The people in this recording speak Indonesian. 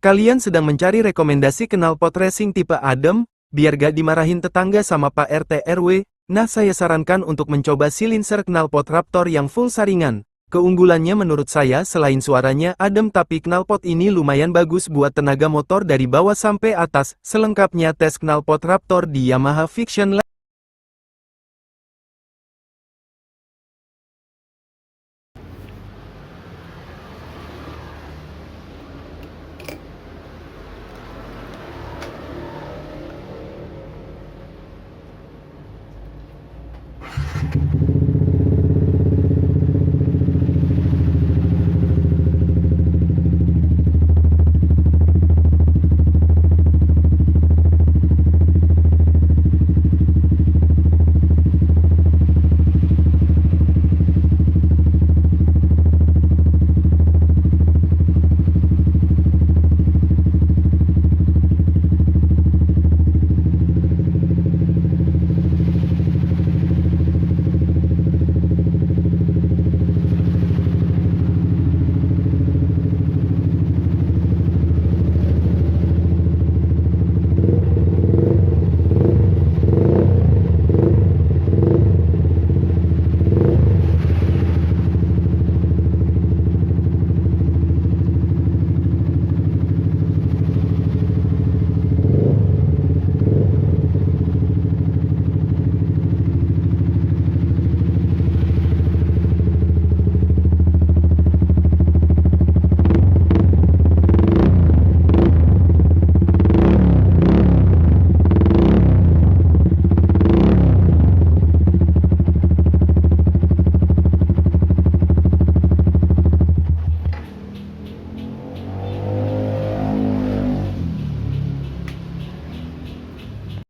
Kalian sedang mencari rekomendasi knalpot racing tipe adem, biar gak dimarahin tetangga sama Pak RT RW? Nah, saya sarankan untuk mencoba silencer knalpot Raptor yang full saringan. Keunggulannya menurut saya selain suaranya adem, tapi knalpot ini lumayan bagus buat tenaga motor dari bawah sampai atas. Selengkapnya tes knalpot Raptor di Yamaha Fiction Lab.